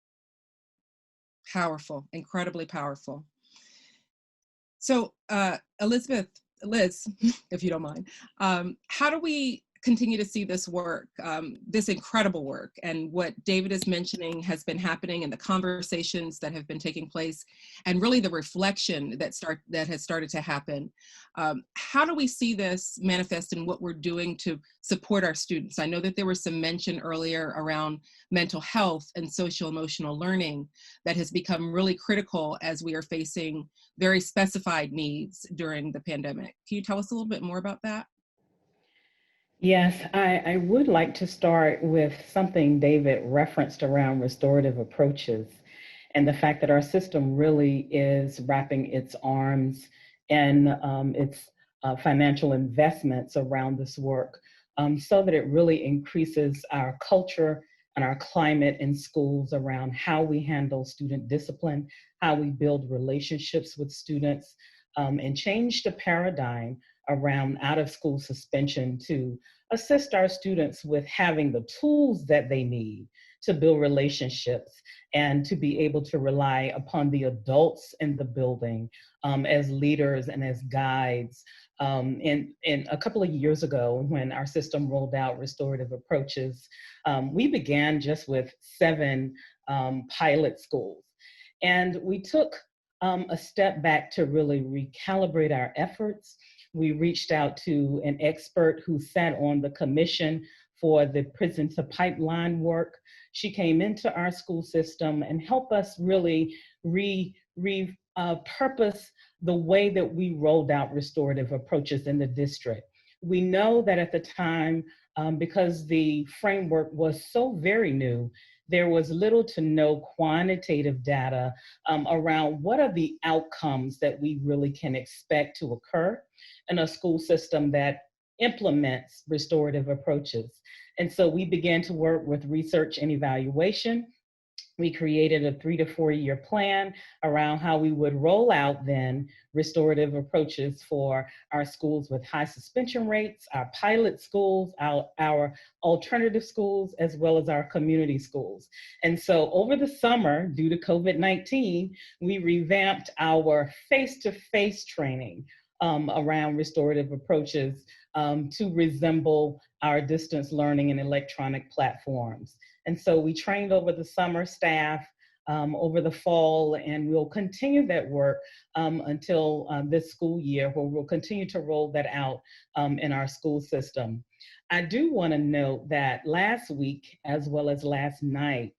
Powerful, incredibly powerful. So Liz, if you don't mind, how do we continue to see this work, this incredible work, and what David is mentioning has been happening in the conversations that have been taking place, and really the reflection that has started to happen? How do we see this manifest in what we're doing to support our students? I know that there was some mention earlier around mental health and social emotional learning that has become really critical as we are facing very specified needs during the pandemic. Can you tell us a little bit more about that? Yes, I would like to start with something David referenced around restorative approaches and the fact that our system really is wrapping its arms and its financial investments around this work so that it really increases our culture and our climate in schools around how we handle student discipline, how we build relationships with students, and change the paradigm around out-of-school suspension to assist our students with having the tools that they need to build relationships and to be able to rely upon the adults in the building as leaders and as guides. And a couple of years ago, when our system rolled out restorative approaches, we began just with 7 pilot schools. And we took a step back to really recalibrate our efforts. We reached out to an expert who sat on the commission for the prison to pipeline work. She came into our school system and helped us really purpose the way that we rolled out restorative approaches in the district. We know that at the time, because the framework was so very new, there was little to no quantitative data around what are the outcomes that we really can expect to occur in a school system that implements restorative approaches. And so we began to work with research and evaluation. We created a 3 to 4 year plan around how we would roll out then restorative approaches for our schools with high suspension rates, our pilot schools, our alternative schools, as well as our community schools. And so over the summer, due to COVID-19, we revamped our face-to-face training around restorative approaches to resemble our distance learning and electronic platforms. And so we trained over the summer staff over the fall, and we'll continue that work until this school year, where we'll continue to roll that out in our school system. I do want to note that last week, as well as last night,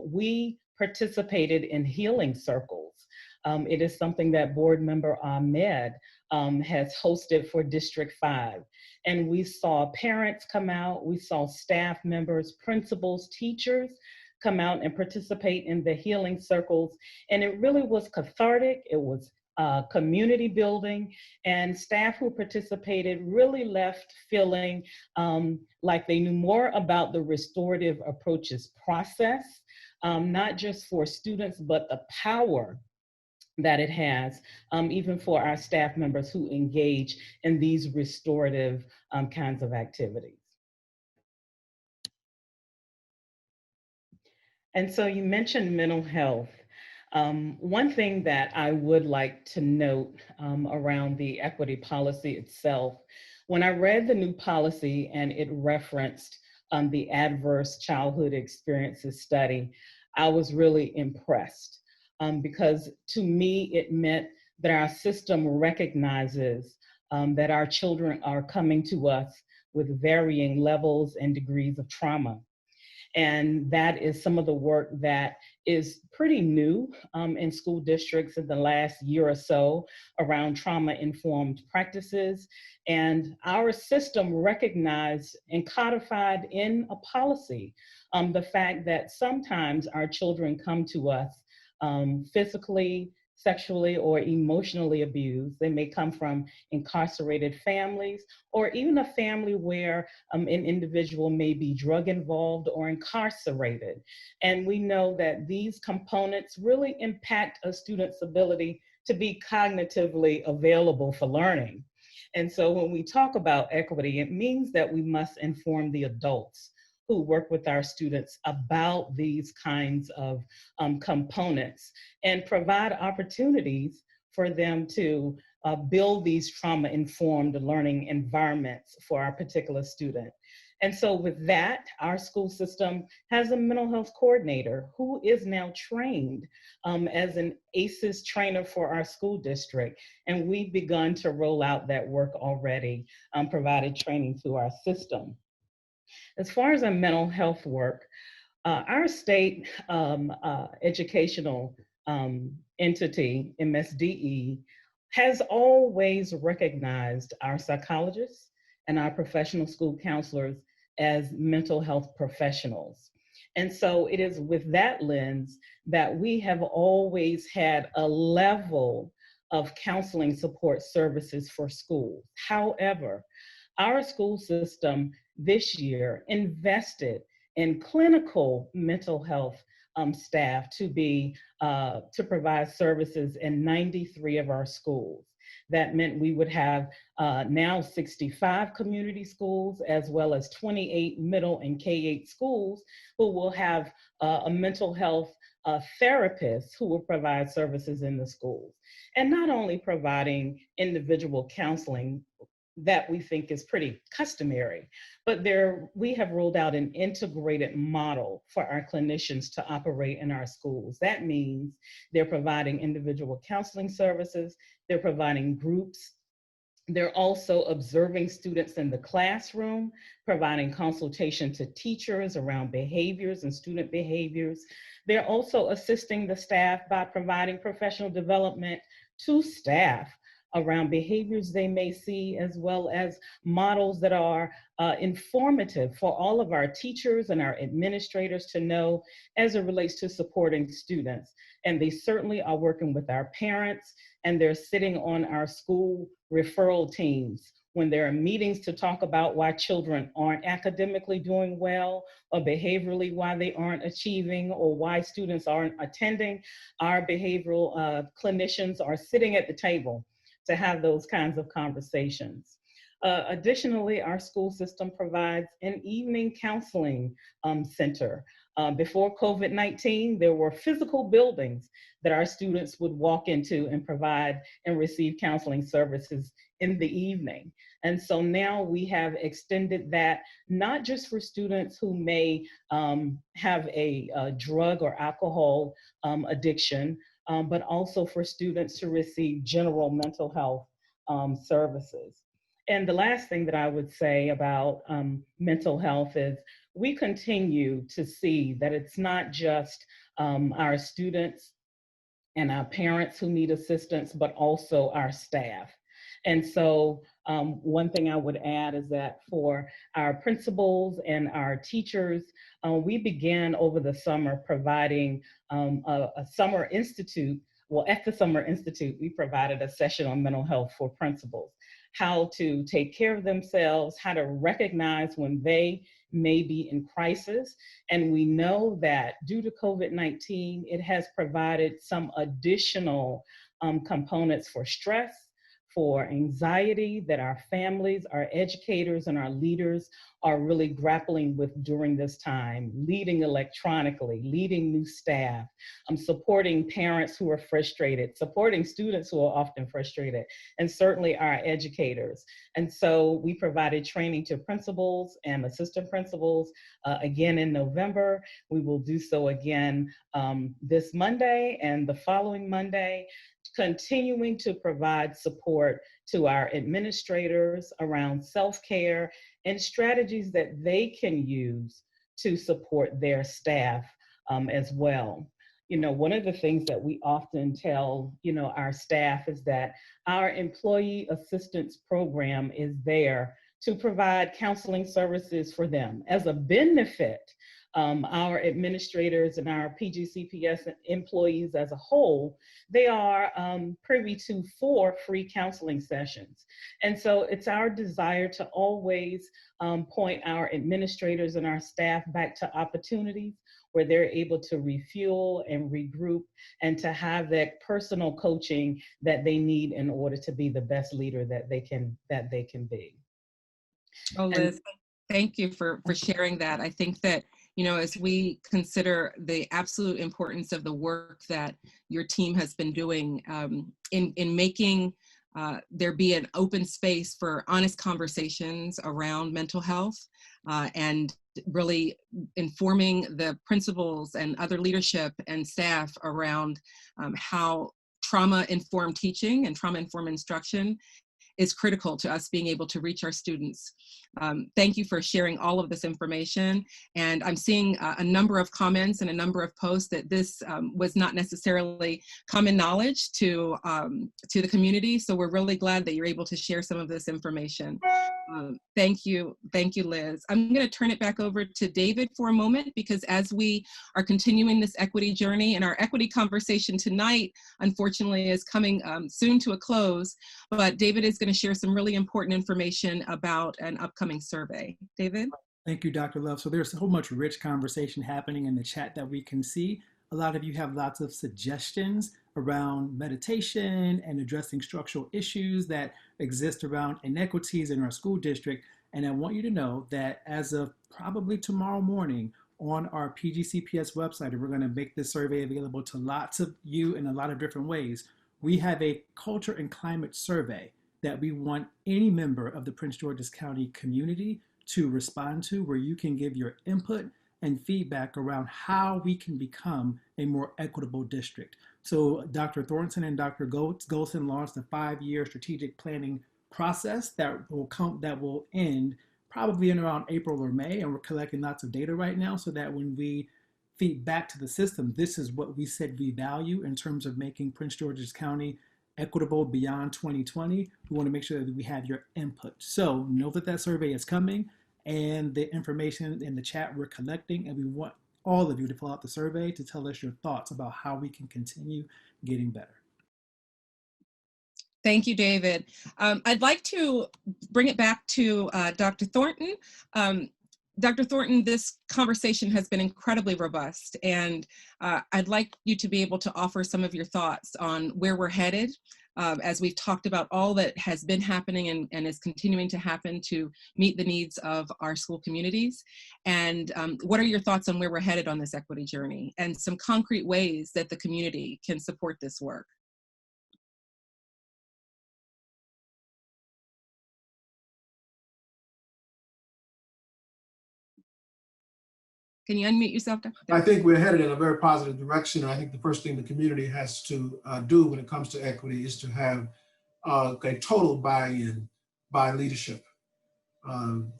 we participated in healing circles. It is something that board member Ahmed has hosted for District 5. And we saw parents come out, we saw staff members, principals, teachers come out and participate in the healing circles. And it really was cathartic, it was community building, and staff who participated really left feeling like they knew more about the restorative approaches process, not just for students, but the power that it has, even for our staff members who engage in these restorative kinds of activities. And so you mentioned mental health. One thing that I would like to note around the equity policy itself, when I read the new policy and it referenced the adverse childhood experiences study, I was really impressed. Because to me, it meant that our system recognizes that our children are coming to us with varying levels and degrees of trauma. And that is some of the work that is pretty new in school districts in the last year or so around trauma-informed practices. And our system recognized and codified in a policy the fact that sometimes our children come to us physically, sexually, or emotionally abused. They may come from incarcerated families, or even a family where an individual may be drug involved or incarcerated. And we know that these components really impact a student's ability to be cognitively available for learning. And so when we talk about equity, it means that we must inform the adults who work with our students about these kinds of components and provide opportunities for them to build these trauma-informed learning environments for our particular student. And so with that, our school system has a mental health coordinator who is now trained as an ACEs trainer for our school district. And we've begun to roll out that work already, provided training through our system. As far as our mental health work, our state educational entity, MSDE, has always recognized our psychologists and our professional school counselors as mental health professionals. And so it is with that lens that we have always had a level of counseling support services for schools. However, our school system this year invested in clinical mental health staff to provide services in 93 of our schools. That meant we would have now 65 community schools, as well as 28 middle and K-8 schools who will have a mental health therapist who will provide services in the schools. And not only providing individual counseling that we think is pretty customary, but we have rolled out an integrated model for our clinicians to operate in our schools. That means they're providing individual counseling services, they're providing groups, they're also observing students in the classroom, providing consultation to teachers around behaviors and student behaviors. They're also assisting the staff by providing professional development to staff around behaviors they may see, as well as models that are informative for all of our teachers and our administrators to know as it relates to supporting students. And they certainly are working with our parents, and they're sitting on our school referral teams when there are meetings to talk about why children aren't academically doing well, or behaviorally why they aren't achieving, or why students aren't attending. Our behavioral clinicians are sitting at the table to have those kinds of conversations. Additionally, our school system provides an evening counseling center. Before COVID-19, there were physical buildings that our students would walk into and provide and receive counseling services in the evening. And so now we have extended that, not just for students who may have a drug or alcohol addiction, but also for students to receive general mental health services. And the last thing that I would say about mental health is we continue to see that it's not just our students and our parents who need assistance, but also our staff. And so one thing I would add is that for our principals and our teachers, we began over the summer providing a summer institute. Well, at the Summer Institute, we provided a session on mental health for principals, how to take care of themselves, how to recognize when they may be in crisis. And we know that due to COVID-19, it has provided some additional components for stress, for anxiety that our families, our educators, and our leaders are really grappling with during this time, leading electronically, leading new staff, supporting parents who are frustrated, supporting students who are often frustrated, and certainly our educators. And so we provided training to principals and assistant principals again in November. We will do so again this Monday and the following Monday, continuing to provide support to our administrators around self-care and strategies that they can use to support their staff as well. You know, one of the things that we often tell, our staff is that our employee assistance program is there to provide counseling services for them as a benefit our administrators and our PGCPS employees as a whole, they are privy to 4 free counseling sessions. And so it's our desire to always point our administrators and our staff back to opportunities where they're able to refuel and regroup and to have that personal coaching that they need in order to be the best leader that they can be. Oh, Liz, thank you for sharing that. I think that, you know, as we consider the absolute importance of the work that your team has been doing in making there be an open space for honest conversations around mental health and really informing the principals and other leadership and staff around how trauma-informed teaching and trauma-informed instruction is critical to us being able to reach our students. Thank you for sharing all of this information. And I'm seeing a number of comments and a number of posts that this was not necessarily common knowledge to the community. So we're really glad that you're able to share some of this information. Thank you, Liz. I'm gonna turn it back over to David for a moment, because as we are continuing this equity journey, and our equity conversation tonight, unfortunately, is coming soon to a close, but David is gonna share some really important information about an upcoming survey. David? Thank you, Dr. Love. So there's so much rich conversation happening in the chat that we can see. A lot of you have lots of suggestions around meditation and addressing structural issues that exist around inequities in our school district. And I want you to know that as of probably tomorrow morning on our PGCPS website, and we're going to make this survey available to lots of you in a lot of different ways, we have a culture and climate survey that we want any member of the Prince George's County community to respond to, where you can give your input and feedback around how we can become a more equitable district. So Dr. Thornton and Dr. Golson launched a 5-year strategic planning process that will end probably in around April or May, and we're collecting lots of data right now so that when we feed back to the system, this is what we said we value in terms of making Prince George's County equitable beyond 2020. We want to make sure that we have your input. So know that that survey is coming, and the information in the chat we're collecting, and we want all of you to fill out the survey to tell us your thoughts about how we can continue getting better. Thank you, David. I'd like to bring it back to Dr. Thornton. Dr. Thornton, this conversation has been incredibly robust, and I'd like you to be able to offer some of your thoughts on where we're headed as we've talked about all that has been happening and is continuing to happen to meet the needs of our school communities. And what are your thoughts on where we're headed on this equity journey and some concrete ways that the community can support this work? Can you unmute yourself, Dr.? I think we're headed in a very positive direction. I think the first thing the community has to do when it comes to equity is to have a total buy-in by leadership.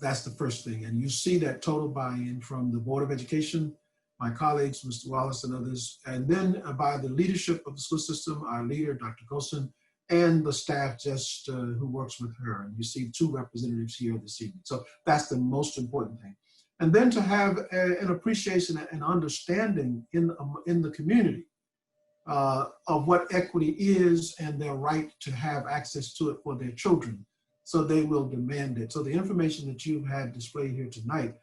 That's the first thing. And you see that total buy-in from the Board of Education, my colleagues, Mr. Wallace and others, and then by the leadership of the school system, our leader, Dr. Golson, and the staff just who works with her. And you see 2 representatives here this evening. So that's the most important thing. And then to have an appreciation and understanding in the community of what equity is and their right to have access to it for their children, so they will demand it. So the information that you've had displayed here tonight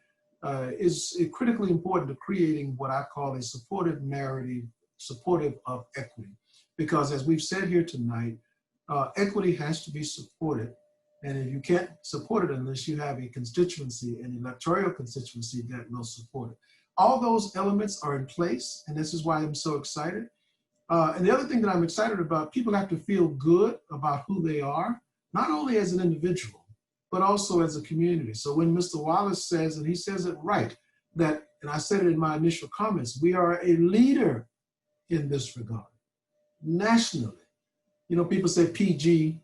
is critically important to creating what I call a supportive narrative, supportive of equity. Because as we've said here tonight, equity has to be supported. And if you can't support it unless you have a constituency, an electoral constituency that will support it. All those elements are in place, and this is why I'm so excited. And the other thing that I'm excited about, people have to feel good about who they are, not only as an individual, but also as a community. So when Mr. Wallace says, and he says it right, that, and I said it in my initial comments, we are a leader in this regard, nationally. You know, people say PG,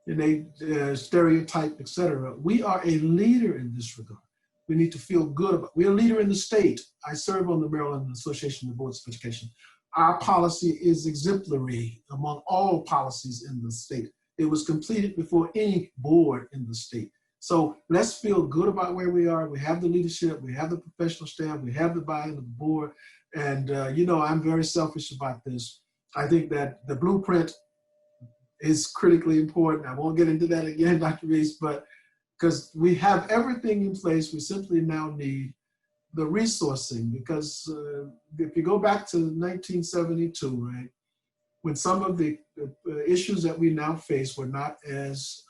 and they stereotype, etc. We are a leader in this regard. We need to feel good about it. We're a leader in the state. I serve on the Maryland Association of Boards of Education. Our policy is exemplary among all policies in the state. It was completed before any board in the state. So let's feel good about where we are. We have the leadership, we have the professional staff, we have the buy-in of the board. And, you know, I'm very selfish about this. I think that the blueprint is critically important. I won't get into that again, Dr. Reese, but because we have everything in place, we simply now need the resourcing. Because if you go back to 1972, right, when some of the issues that we now face were not as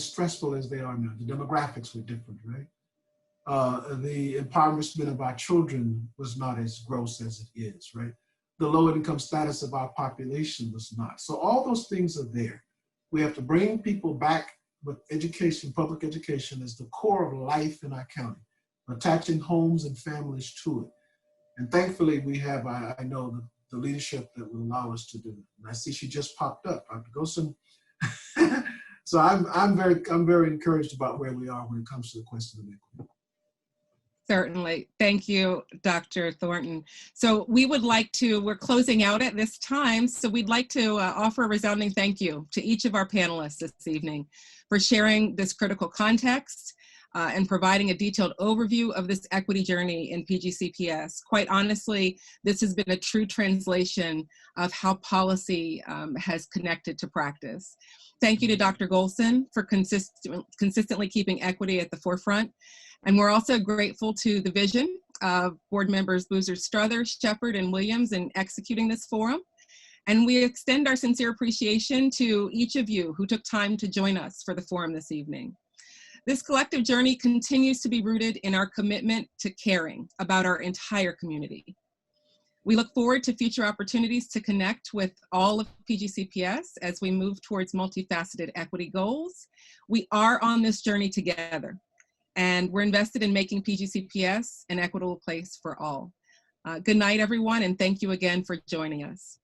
stressful as they are now. The demographics were different, right? The empowerment of our children was not as gross as it is, right? The low income status of our population was not. So all those things are there. We have to bring people back with education, public education as the core of life in our county, attaching homes and families to it. And thankfully we have, I know, the leadership that will allow us to do it. And I see she just popped up, Dr. Golson. So I'm very encouraged about where we are when it comes to the question of equity. Certainly. Thank you, Dr. Thornton. So we would like to, we're closing out at this time, so we'd like to offer a resounding thank you to each of our panelists this evening for sharing this critical context and providing a detailed overview of this equity journey in PGCPS. Quite honestly, this has been a true translation of how policy has connected to practice. Thank you to Dr. Golson for consistently keeping equity at the forefront. And we're also grateful to the vision of board members Boozer Strother, Shepard, and Williams in executing this forum. And we extend our sincere appreciation to each of you who took time to join us for the forum this evening. This collective journey continues to be rooted in our commitment to caring about our entire community. We look forward to future opportunities to connect with all of PGCPS as we move towards multifaceted equity goals. We are on this journey together, and we're invested in making PGCPS an equitable place for all. Good night, everyone, and thank you again for joining us.